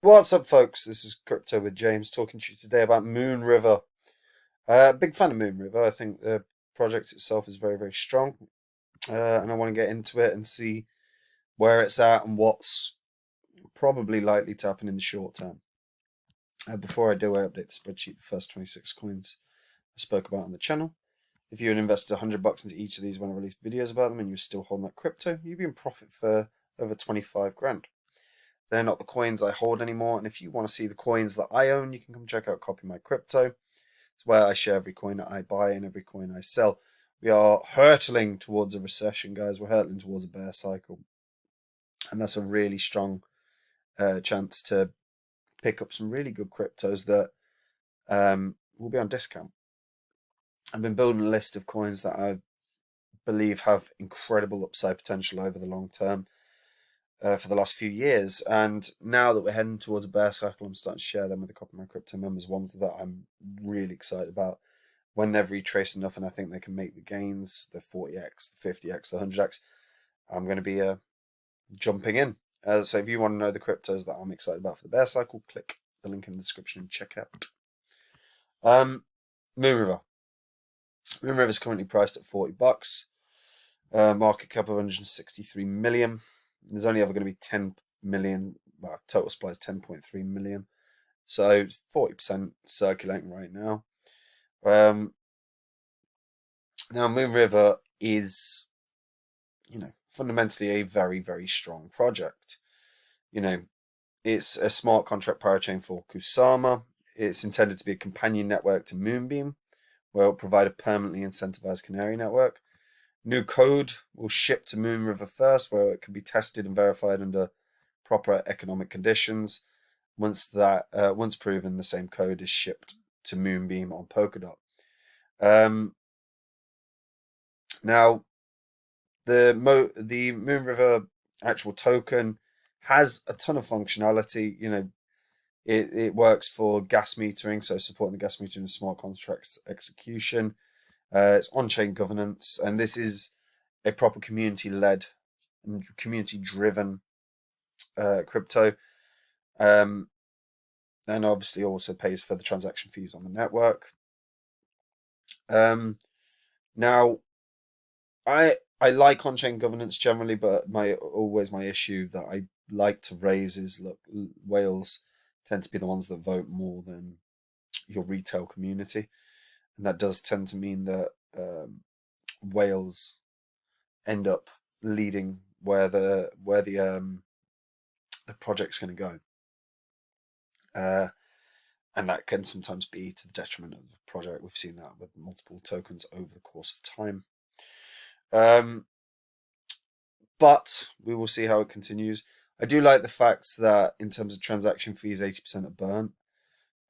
What's up, folks? This is Crypto with James talking to you today about Moonriver. Big fan of Moonriver. I think the project itself is very, very strong, and I want to get into it and see where it's at and what's probably likely to happen in the short term. Before I do, I update the spreadsheet. The first 26 coins I spoke about on the channel. If you invested $100 into each of these when I release videos about them and you're still holding that crypto, you'd be in profit for over 25 grand. They're not the coins I hold anymore, and if you want to see the coins that I own, you can come check out Copy My Crypto. It's where I share every coin that I buy and every coin I sell. We are hurtling towards a recession, guys. We're hurtling towards a bear cycle, and that's a really strong chance to pick up some really good cryptos that will be on discount. I've been building a list of coins that I believe have incredible upside potential over the long term. For the last few years, and now that we're heading towards a bear cycle, I'm starting to share them with the Copy My Crypto members, ones that I'm really excited about when they've retraced enough and I think they can make the gains, the 40x, the 50x, the 100x. I'm going to be jumping in. So if you want to know the cryptos that I'm excited about for the bear cycle, click the link in the description and check out. Moonriver. Moonriver is currently priced at $40. Market cap of 163 million. There's only ever going to be 10 million. Well, total supply is 10.3 million. So it's 40% circulating right now. Now Moonriver is, fundamentally a very, very strong project. It's a smart contract parachain for Kusama. It's intended to be a companion network to Moonbeam, where it will provide a permanently incentivized canary network. New code will ship to Moonriver first, where it can be tested and verified under proper economic conditions. Once proven, the same code is shipped to Moonbeam on Polkadot. Now, the Moonriver actual token has a ton of functionality. It works for gas metering, so supporting the gas metering and smart contracts execution. It's on-chain governance, and this is a proper community-led and community-driven crypto. And obviously also pays for the transaction fees on the network. Now, I like on-chain governance generally, but my issue that I like to raise is, look, whales tend to be the ones that vote more than your retail community. And that does tend to mean that whales end up leading where the project's going to go, and that can sometimes be to the detriment of the project. We've seen that with multiple tokens over the course of time, but we will see how it continues. I do like the fact that in terms of transaction fees, 80% are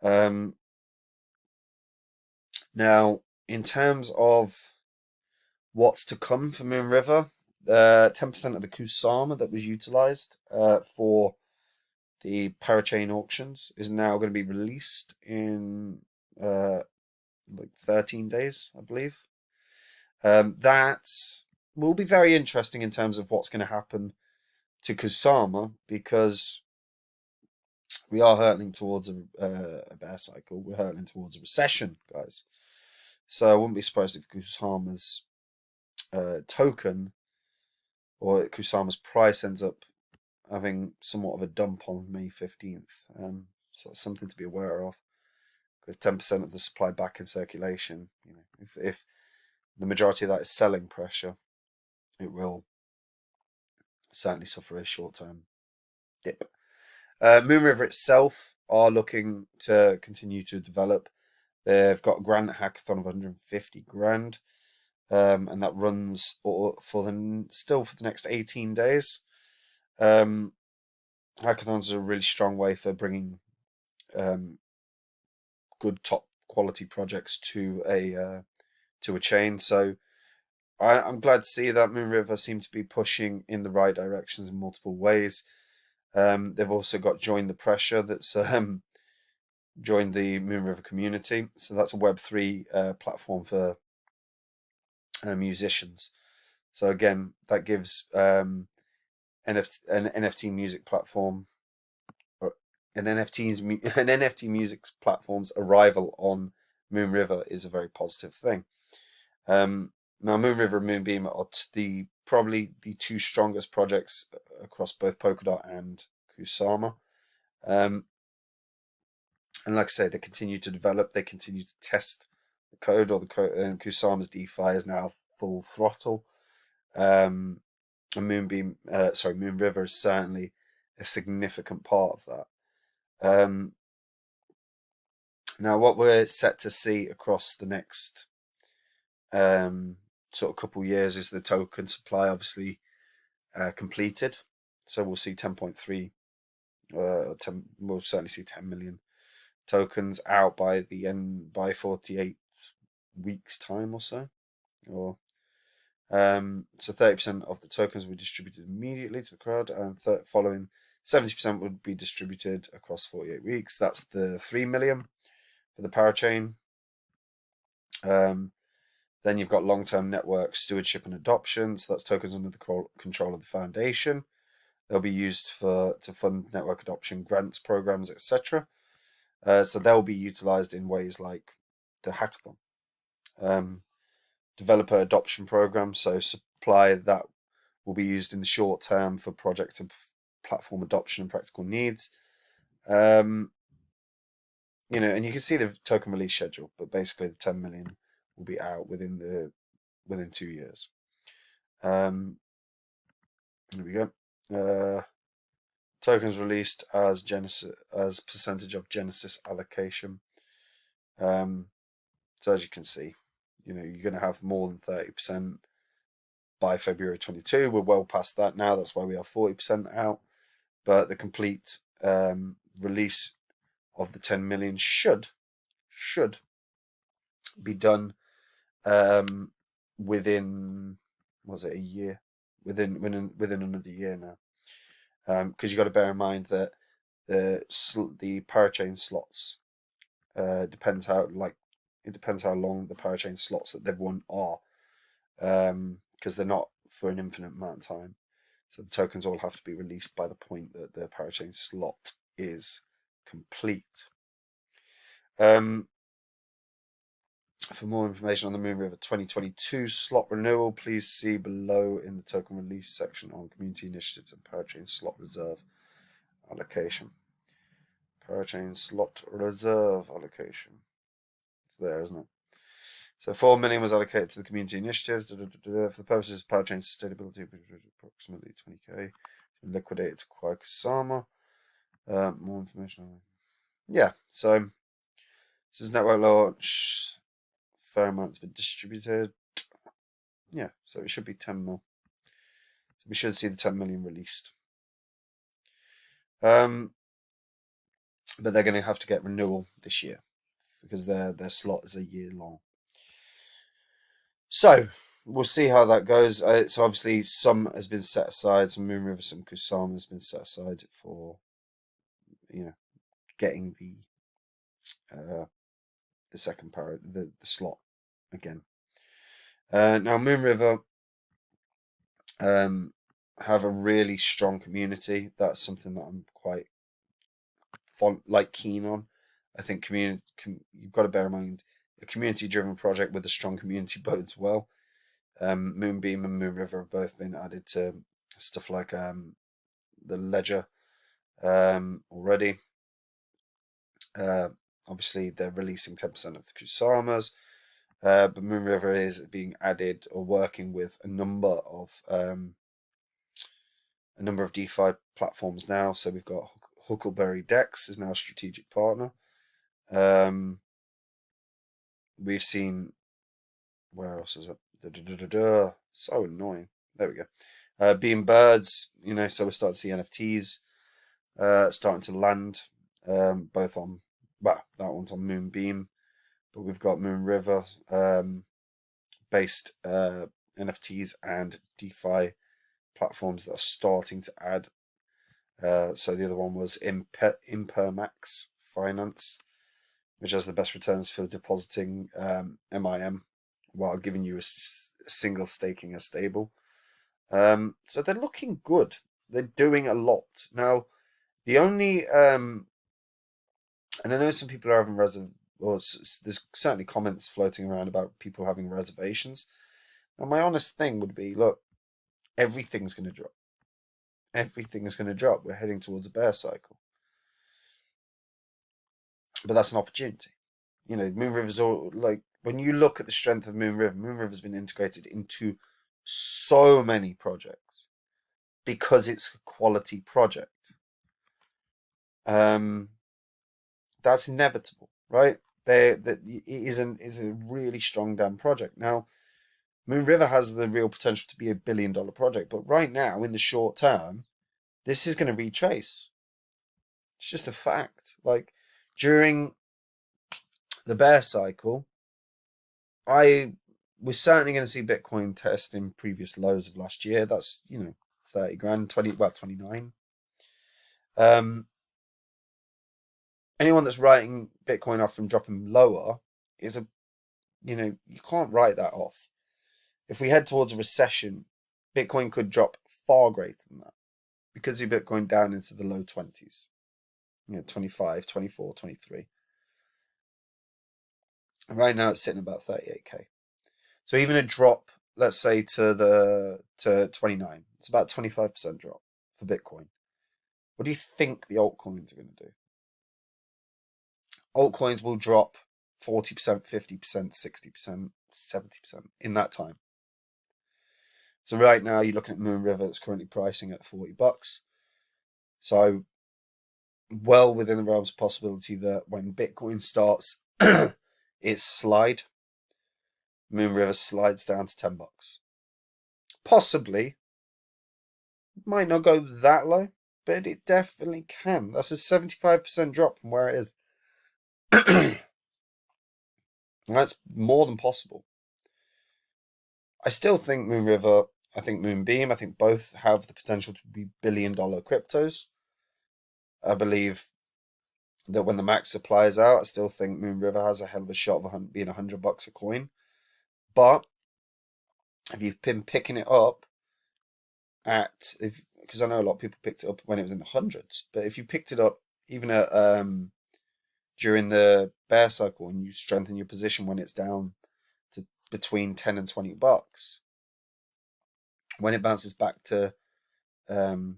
burnt. Now, in terms of what's to come for Moonriver, 10% of the kusama that was utilized for the parachain auctions is now going to be released in like 13 days, I believe. That will be very interesting in terms of what's going to happen to kusama, because we are hurtling towards a bear cycle. We're hurtling towards a recession, guys. So I wouldn't be surprised if Kusama's token or Kusama's price ends up having somewhat of a dump on May 15th. So that's something to be aware of. With 10% of the supply back in circulation, if the majority of that is selling pressure, it will certainly suffer a short-term dip. Moonriver itself are looking to continue to develop. They've got a grant hackathon of 150 grand, and that runs for the next 18 days. Hackathons are a really strong way for bringing good top quality projects to a chain. So I'm glad to see that Moonriver seem to be pushing in the right directions in multiple ways. They've also got Join the Pressure, that's joined the Moonriver community. So that's a Web3 platform for musicians. So again, that gives an NFT music platform an NFT music platform's arrival on Moonriver is a very positive thing. Now, Moonriver and Moonbeam are probably the two strongest projects across both Polkadot and Kusama. And like I say, they continue to develop, they continue to test the code, and Kusama's DeFi is now full throttle. And Moonriver is certainly a significant part of that. Now, what we're set to see across the next sort of couple years is the token supply obviously completed. So we'll see 10.3, we'll certainly see 10 million tokens out by 48 weeks time or so. Or so 30% of the tokens will be distributed immediately to the crowd, and following 70% would be distributed across 48 weeks. That's the 3 million for the parachain. Then you've got long-term network stewardship and adoption. So that's tokens under the control of the foundation. They'll be used to fund network adoption, grants, programs, etc. So they'll be utilized in ways like the hackathon. Developer adoption programs, so supply that will be used in the short term for project and platform adoption and practical needs. And you can see the token release schedule, but basically the 10 million will be out within 2 years. Here we go. Tokens released as percentage of Genesis allocation. So as you can see, you're going to have more than 30% by February 22. We're well past that now. That's why we have 40% out. But the complete release of the 10 million should be done within, was it a year? Within another year now. Because you've got to bear in mind that the parachain slots depends how long the parachain slots that they've won are, because they're not for an infinite amount of time. So the tokens all have to be released by the point that the parachain slot is complete. For more information on the Moonriver 2022 slot renewal, please see below in the token release section on community initiatives and parachain slot reserve allocation. Parachain slot reserve allocation. It's there, isn't it? So 4 million was allocated to the community initiatives for the purposes of parachain sustainability, approximately 20k. Liquidated to acquire kusama. More information on yeah. So this is network launch. Fair amount's been distributed. Yeah, so it should be 10 mil. So we should see the 10 million released. But they're going to have to get renewal this year because their slot is a year long. So we'll see how that goes. So obviously some has been set aside, some Moonriver, some kusama has been set aside for getting the second the slot again. Now Moonriver have a really strong community. That's something that I'm quite keen on. I think you've got to bear in mind a community-driven project with a strong community bodes well. Moonbeam and Moonriver have both been added to stuff like the ledger already. Obviously, they're releasing 10% of the kusamas, but Moonriver is being added or working with a number of DeFi platforms now. So we've got Huckleberry Dex is now a strategic partner. We've seen, where else is it? So annoying. There we go. Being Birds, so we're starting to see NFTs starting to land, both on, that one's on Moonbeam, but we've got Moonriver based NFTs and DeFi platforms that are starting to add. So the other one was Impermax Finance, which has the best returns for depositing MIM while giving you a single staking a stable. So they're looking good. They're doing a lot. Now, the only And I know some people are having there's certainly comments floating around about people having reservations. And my honest thing would be, look, everything's going to drop. Everything is going to drop. We're heading towards a bear cycle. But that's an opportunity. You know, Moonriver's all like, when you look at the strength of Moonriver's been integrated into so many projects because it's a quality project. That's inevitable, right? That is a really strong damn project. Now, Moonriver has the real potential to be a billion-dollar project, but right now, in the short term, this is going to retrace. It's just a fact. Like during the bear cycle, I was certainly going to see Bitcoin testing previous lows of last year. That's 30 grand, 29. Um, Anyone that's writing Bitcoin off from dropping lower is you can't write that off. If we head towards a recession, Bitcoin could drop far greater than that because of Bitcoin down into the low 20s, 25, 24, 23. Right now it's sitting about 38k. So even a drop, let's say to 29, it's about 25% drop for Bitcoin. What do you think the altcoins are going to do? Altcoins will drop 40%, 50%, 60%, 70% in that time. So right now you're looking at Moonriver that's currently pricing at $40. So well within the realms of possibility that when Bitcoin starts its slide, Moonriver slides down to $10. Possibly. Might not go that low, but it definitely can. That's a 75% drop from where it is. That's more than possible. I still think Moonriver, I think Moonbeam, I think both have the potential to be billion-dollar cryptos. I believe that when the max supply is out, I still think Moonriver has a hell of a shot of being $100 a coin. But if you've been picking it up because I know a lot of people picked it up when it was in the hundreds, but if you picked it up even at during the bear cycle and you strengthen your position when it's down to between $10 and $20, when it bounces back to the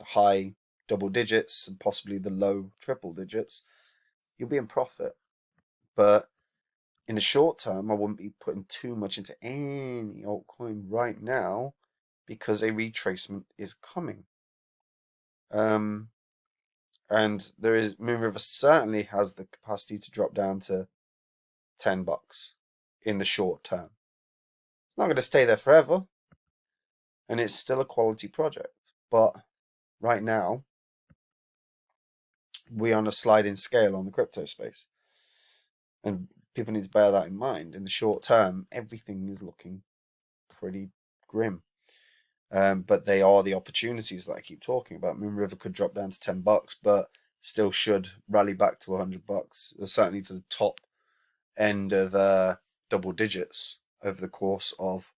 high double digits and possibly the low triple digits, you'll be in profit. But in the short term, I wouldn't be putting too much into any altcoin right now because a retracement is coming. And Moonriver certainly has the capacity to drop down to $10 in the short term. It's not going to stay there forever, and it's still a quality project. But right now, we're on a sliding scale on the crypto space, and people need to bear that in mind. In the short term, everything is looking pretty grim. But they are the opportunities that I keep talking about. Moonriver could drop down to $10, but still should rally back to $100, or certainly to the top end of double digits over the course of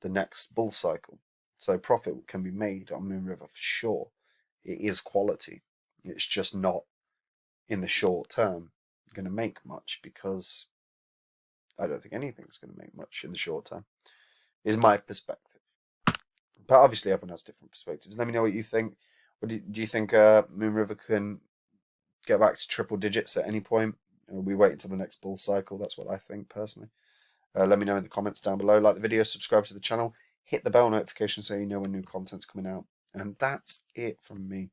the next bull cycle. So profit can be made on Moonriver for sure. It is quality. It's just not in the short term going to make much because I don't think anything's going to make much in the short term, is my perspective. But obviously everyone has different perspectives. Let me know what you think. Do you think Moonriver can get back to triple digits at any point? We wait until the next bull cycle. That's what I think personally. Let me know in the comments down below. Like the video, subscribe to the channel, hit the bell notification so you know when new content's coming out. And that's it from me.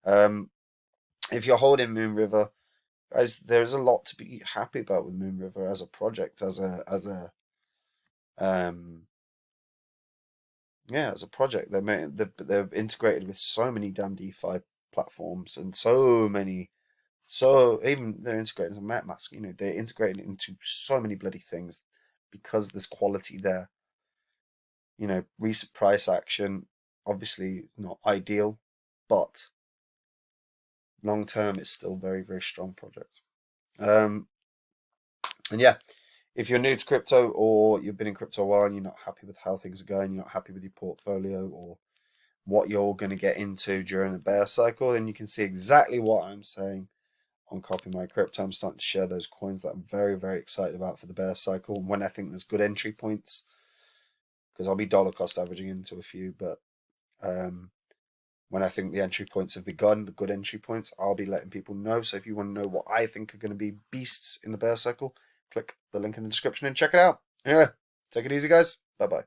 If you're holding Moonriver, there's a lot to be happy about with Moonriver as a project, as a project. They're integrated with so many damn DeFi platforms and even they're integrated into MetaMask. They're integrated into so many bloody things because there's quality there. Recent price action, obviously not ideal, but long term it's still very, very strong project. And yeah, if you're new to crypto or you've been in crypto a while and you're not happy with how things are going, you're not happy with your portfolio or what you're going to get into during the bear cycle, then you can see exactly what I'm saying on Copy My Crypto. I'm starting to share those coins that I'm very, very excited about for the bear cycle, and when I think there's good entry points, because I'll be dollar cost averaging into a few, but when I think the entry points have begun, the good entry points, I'll be letting people know. So if you want to know what I think are going to be beasts in the bear cycle, click the link in the description and check it out. Yeah, take it easy, guys. Bye-bye.